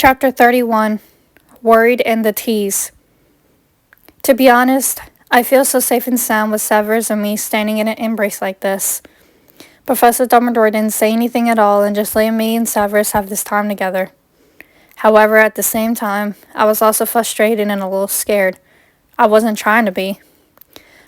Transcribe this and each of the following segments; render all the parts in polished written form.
Chapter 31. Worried and the Tease. To be honest, I feel so safe and sound with Severus and me standing in an embrace like this. Professor Dumbledore didn't say anything at all and just let me and Severus have this time together. However, at the same time, I was also frustrated and a little scared. I wasn't trying to be.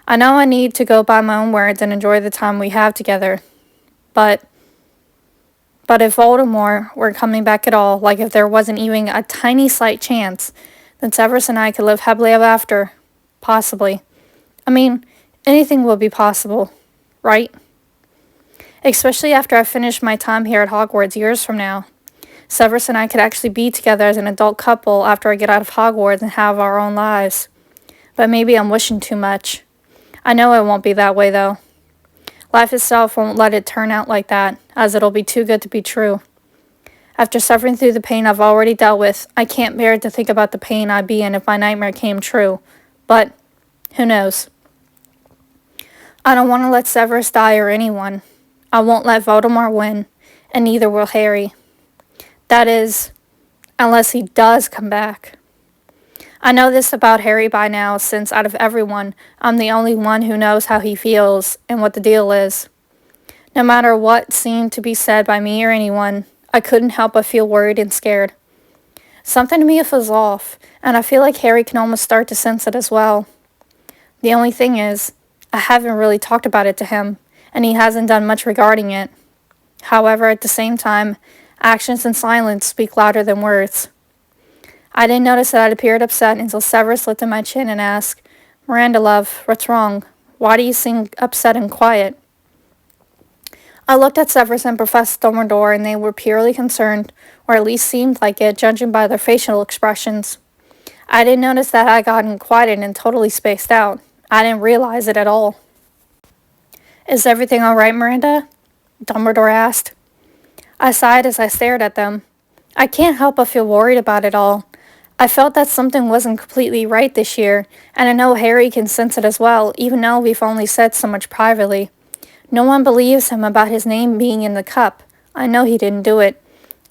I know I need to go by my own words and enjoy the time we have together. But if Voldemort were coming back at all, like if there wasn't even a tiny slight chance, then Severus and I could live happily ever after. Possibly. I mean, anything will be possible, right? Especially after I finish my time here at Hogwarts years from now. Severus and I could actually be together as an adult couple after I get out of Hogwarts and have our own lives. But maybe I'm wishing too much. I know it won't be that way, though. Life itself won't let it turn out like that, as it'll be too good to be true. After suffering through the pain I've already dealt with, I can't bear to think about the pain I'd be in if my nightmare came true. But, who knows? I don't want to let Severus die or anyone. I won't let Voldemort win, and neither will Harry. That is, unless he does come back. I know this about Harry by now, since out of everyone, I'm the only one who knows how he feels and what the deal is. No matter what seemed to be said by me or anyone, I couldn't help but feel worried and scared. Something to me feels off, and I feel like Harry can almost start to sense it as well. The only thing is, I haven't really talked about it to him, and he hasn't done much regarding it. However, at the same time, actions and silence speak louder than words. I didn't notice that I'd appeared upset until Severus lifted my chin and asked, "Miranda, love, what's wrong? Why do you seem upset and quiet?" I looked at Severus and Professor Dumbledore, and they were purely concerned, or at least seemed like it, judging by their facial expressions. I didn't notice that I'd gotten quiet and totally spaced out. I didn't realize it at all. "Is everything all right, Miranda?" Dumbledore asked. I sighed as I stared at them. I can't help but feel worried about it all. I felt that something wasn't completely right this year, and I know Harry can sense it as well, even though we've only said so much privately. No one believes him about his name being in the cup. I know he didn't do it.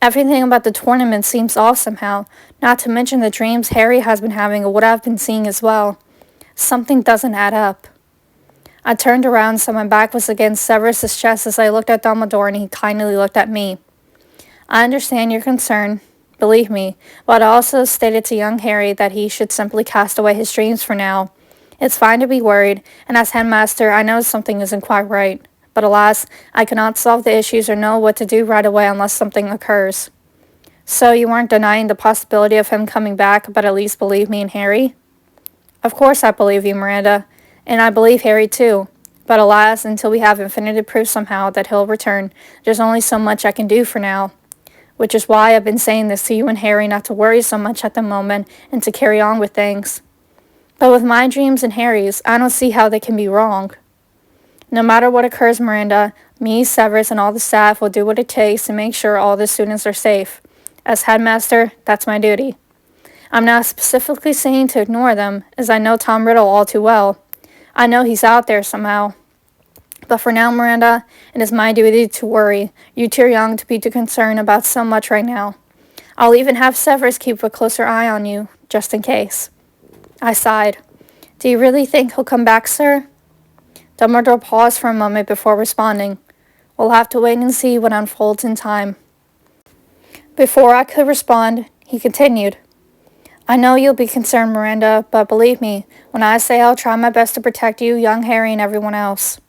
Everything about the tournament seems off somehow, not to mention the dreams Harry has been having or what I've been seeing as well. Something doesn't add up. I turned around so my back was against Severus's chest as I looked at Dumbledore, and he kindly looked at me. "I understand your concern. Believe me, but I also stated to young Harry that he should simply cast away his dreams for now. It's fine to be worried, and as headmaster, I know something isn't quite right. But alas, I cannot solve the issues or know what to do right away unless something occurs." "So you aren't denying the possibility of him coming back, but at least believe me and Harry?" "Of course I believe you, Miranda, and I believe Harry too. But alas, until we have definitive proof somehow that he'll return, there's only so much I can do for now. Which is why I've been saying this to you and Harry, not to worry so much at the moment and to carry on with things. But with my dreams and Harry's, I don't see how they can be wrong. No matter what occurs, Miranda, me, Severus, and all the staff will do what it takes to make sure all the students are safe. As headmaster, that's my duty. I'm not specifically saying to ignore them, as I know Tom Riddle all too well. I know he's out there somehow. But for now, Miranda, it is my duty to worry. You're too young to be too concerned about so much right now. I'll even have Severus keep a closer eye on you, just in case." I sighed. "Do you really think he'll come back, sir?" Dumbledore paused for a moment before responding. "We'll have to wait and see what unfolds in time." Before I could respond, he continued. "I know you'll be concerned, Miranda, but believe me when I say I'll try my best to protect you, young Harry, and everyone else."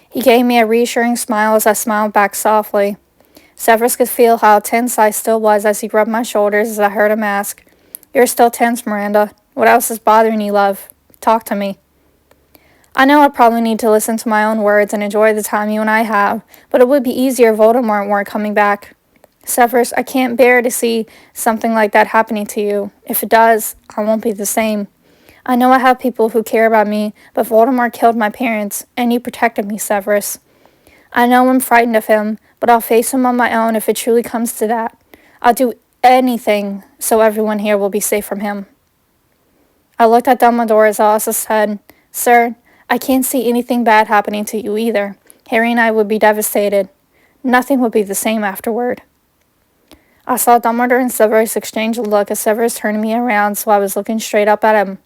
He gave me a reassuring smile as I smiled back softly. Severus could feel how tense I still was as he rubbed my shoulders as I heard him ask, "You're still tense, Miranda. What else is bothering you, love? Talk to me." I know I probably need to listen to my own words and enjoy the time you and I have, but it would be easier if Voldemort weren't coming back. Severus, I can't bear to see something like that happening to you. If it does, I won't be the same. I know I have people who care about me, but Voldemort killed my parents, and you protected me, Severus. I know I'm frightened of him, but I'll face him on my own if it truly comes to that. I'll do anything so everyone here will be safe from him." I looked at Dumbledore as I also said, "Sir, I can't see anything bad happening to you either. Harry and I would be devastated. Nothing would be the same afterward." I saw Dumbledore and Severus exchange a look as Severus turned me around so I was looking straight up at him.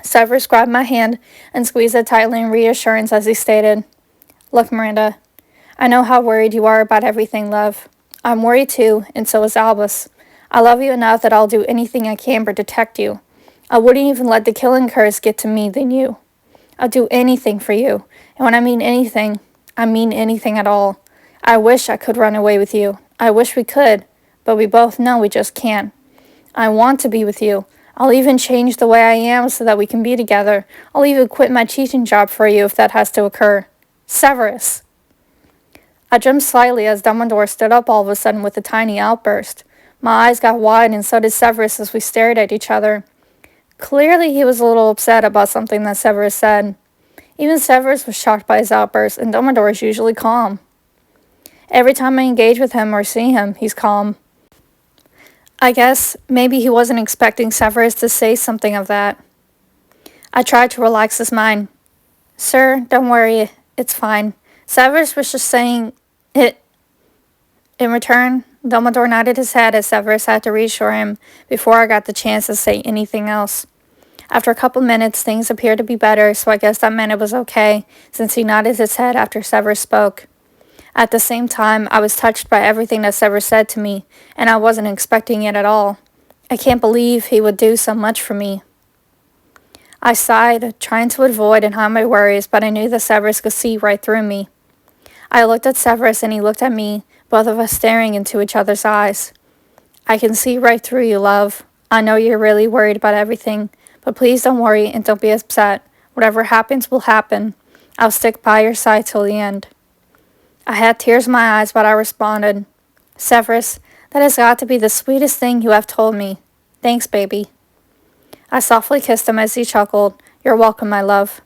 Severus grabbed my hand and squeezed it tightly in reassurance as he stated, "Look, Miranda, I know how worried you are about everything, love. I'm worried too, and so is Albus. I love you enough that I'll do anything I can to protect you. I wouldn't even let the killing curse get to me than you. I'll do anything for you, and when I mean anything at all. I wish I could run away with you. I wish we could, but we both know we just can't. I want to be with you. I'll even change the way I am so that we can be together. I'll even quit my teaching job for you if that has to occur. Severus." I jumped slightly as Dumbledore stood up all of a sudden with a tiny outburst. My eyes got wide and so did Severus as we stared at each other. Clearly he was a little upset about something that Severus said. Even Severus was shocked by his outburst, and Dumbledore is usually calm. Every time I engage with him or see him, he's calm. I guess maybe he wasn't expecting Severus to say something of that. I tried to relax his mind. "Sir, don't worry, it's fine. Severus was just saying it." In return, Dumbledore nodded his head as Severus had to reassure him before I got the chance to say anything else. After a couple minutes, things appeared to be better, so I guess that meant it was okay, since he nodded his head after Severus spoke. At the same time, I was touched by everything that Severus said to me, and I wasn't expecting it at all. I can't believe he would do so much for me. I sighed, trying to avoid and hide my worries, but I knew that Severus could see right through me. I looked at Severus and he looked at me, both of us staring into each other's eyes. "I can see right through you, love. I know you're really worried about everything, but please don't worry and don't be upset. Whatever happens will happen. I'll stick by your side till the end." I had tears in my eyes, but I responded, "Severus, that has got to be the sweetest thing you have told me. Thanks, baby." I softly kissed him as he chuckled, "You're welcome, my love."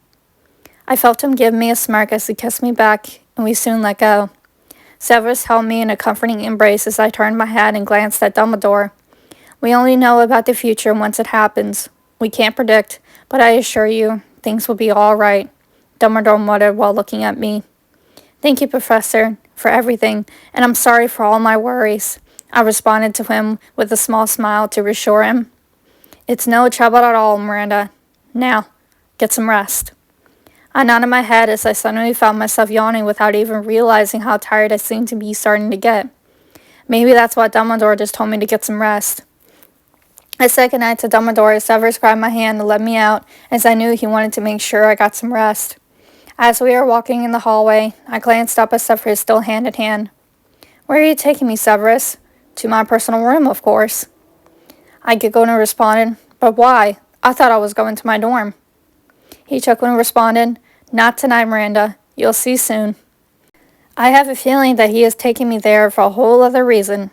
I felt him give me a smirk as he kissed me back, and we soon let go. Severus held me in a comforting embrace as I turned my head and glanced at Dumbledore. "We only know about the future once it happens. We can't predict, but I assure you, things will be all right," Dumbledore muttered while looking at me. "Thank you, Professor, for everything, and I'm sorry for all my worries," I responded to him with a small smile to reassure him. "It's no trouble at all, Miranda. Now, get some rest." I nodded my head as I suddenly found myself yawning without even realizing how tired I seemed to be starting to get. Maybe that's why Dumbledore just told me to get some rest. I said goodnight to Dumbledore as Severus grabbed my hand and led me out, as I knew he wanted to make sure I got some rest. As we were walking in the hallway, I glanced up at Severus still hand in hand. "Where are you taking me, Severus?" "To my personal room, of course." I giggled and responded, "But why? I thought I was going to my dorm." He chuckled and responded, "Not tonight, Miranda. You'll see soon." I have a feeling that he is taking me there for a whole other reason.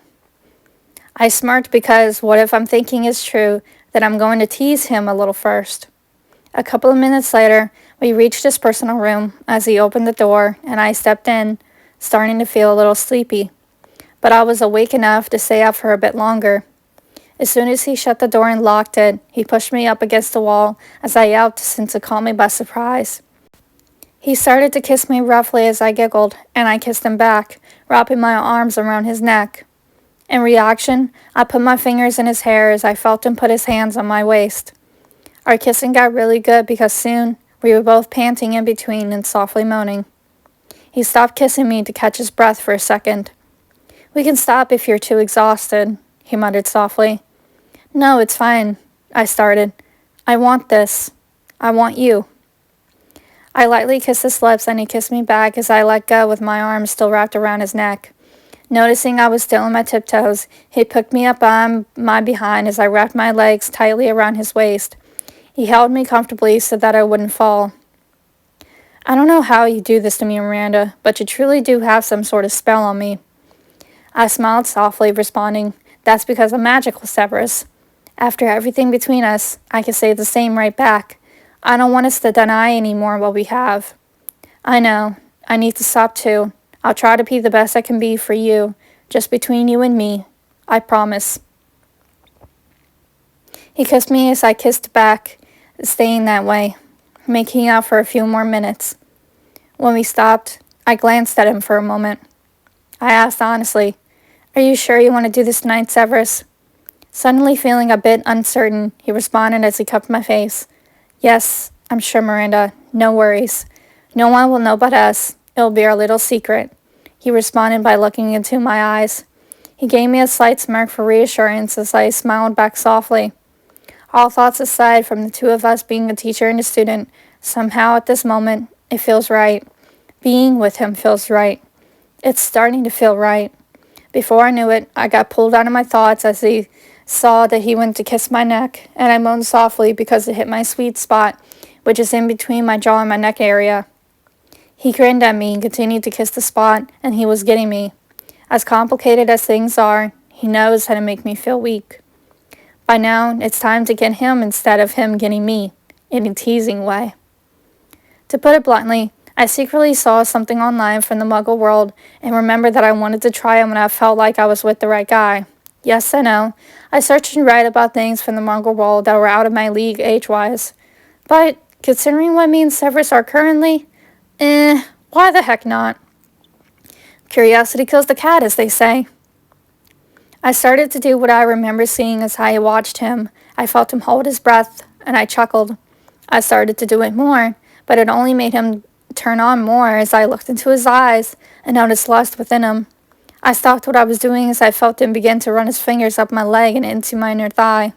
I smirked because what if I'm thinking is true, that I'm going to tease him a little first. A couple of minutes later, we reached his personal room as he opened the door, and I stepped in, starting to feel a little sleepy. But I was awake enough to stay up for a bit longer. As soon as he shut the door and locked it, he pushed me up against the wall as I yelped since it caught me by surprise. He started to kiss me roughly as I giggled, and I kissed him back, wrapping my arms around his neck. In reaction, I put my fingers in his hair as I felt him put his hands on my waist. Our kissing got really good because soon we were both panting in between and softly moaning. He stopped kissing me to catch his breath for a second. "We can stop if you're too exhausted," he muttered softly. "No, it's fine," I started. "I want this. I want you." I lightly kissed his lips and he kissed me back as I let go with my arms still wrapped around his neck. Noticing I was still on my tiptoes, he picked me up on my behind as I wrapped my legs tightly around his waist. He held me comfortably so that I wouldn't fall. "I don't know how you do this to me, Miranda, but you truly do have some sort of spell on me." I smiled softly, responding, "That's because I'm magical, Severus. After everything between us, I can say the same right back. I don't want us to deny anymore what we have." "I know. I need to stop too. I'll try to be the best I can be for you, just between you and me. I promise." He kissed me as I kissed back, staying that way, making out for a few more minutes. When we stopped, I glanced at him for a moment. I asked honestly, Are you sure you want to do this tonight, Severus? Suddenly feeling a bit uncertain, he responded as he cupped my face. Yes, I'm sure, Miranda. No worries. No one will know but us. It'll be our little secret. He responded by looking into my eyes. He gave me a slight smirk for reassurance as I smiled back softly. All thoughts aside from the two of us being a teacher and a student, somehow at this moment, it feels right. Being with him feels right. It's starting to feel right. Before I knew it, I got pulled out of my thoughts as he saw that he went to kiss my neck, and I moaned softly because it hit my sweet spot, which is in between my jaw and my neck area. He grinned at me and continued to kiss the spot, and he was getting me. As complicated as things are, he knows how to make me feel weak. By now, it's time to get him instead of him getting me, in a teasing way. To put it bluntly, I secretly saw something online from the Muggle world and remembered that I wanted to try it when I felt like I was with the right guy. Yes, I know. I searched and read about things from the Muggle world that were out of my league age-wise. But, considering what me and Severus are currently, why the heck not? Curiosity kills the cat, as they say. I started to do what I remember seeing as I watched him. I felt him hold his breath, and I chuckled. I started to do it more, but it only made him turn on more as I looked into his eyes and noticed lust within him. I stopped what I was doing as I felt him begin to run his fingers up my leg and into my inner thigh.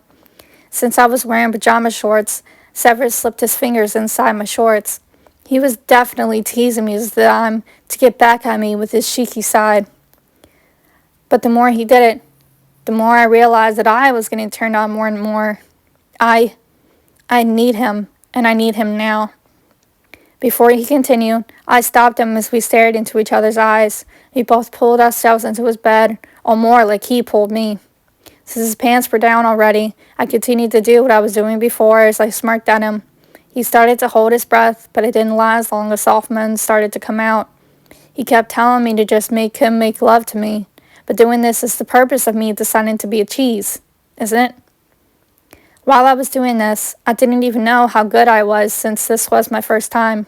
Since I was wearing pajama shorts, Severus slipped his fingers inside my shorts. He was definitely teasing me as the time to get back at me with his cheeky side. But the more he did it, the more I realized that I was getting turned on more and more. I need him, and I need him now. Before he continued, I stopped him as we stared into each other's eyes. We both pulled ourselves into his bed, or more like he pulled me. Since his pants were down already, I continued to do what I was doing before as I smirked at him. He started to hold his breath, but it didn't last long as soft moans started to come out. He kept telling me to just make him make love to me, but doing this is the purpose of me deciding to be a cheese, isn't it? While I was doing this, I didn't even know how good I was since this was my first time.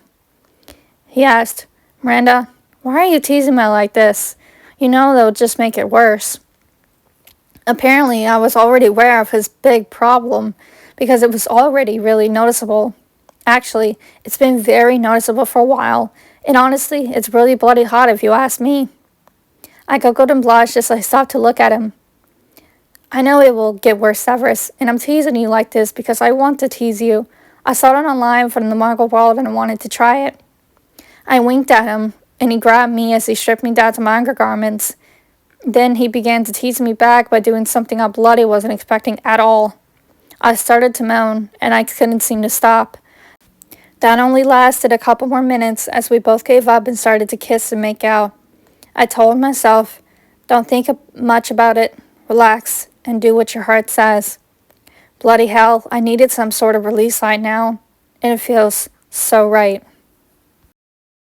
He asked, Miranda, why are you teasing me like this? You know that'll just make it worse. Apparently, I was already aware of his big problem because it was already really noticeable. Actually, it's been very noticeable for a while, and honestly, it's really bloody hot if you ask me. I giggled and blushed as I stopped to look at him. I know it will get worse, Severus, and I'm teasing you like this because I want to tease you. I saw it online from the Muggle world and I wanted to try it. I winked at him, and he grabbed me as he stripped me down to my undergarments. Then he began to tease me back by doing something I bloody wasn't expecting at all. I started to moan, and I couldn't seem to stop. That only lasted a couple more minutes as we both gave up and started to kiss and make out. I told myself, don't think much about it, relax, and do what your heart says. Bloody hell, I needed some sort of release right now, and it feels so right.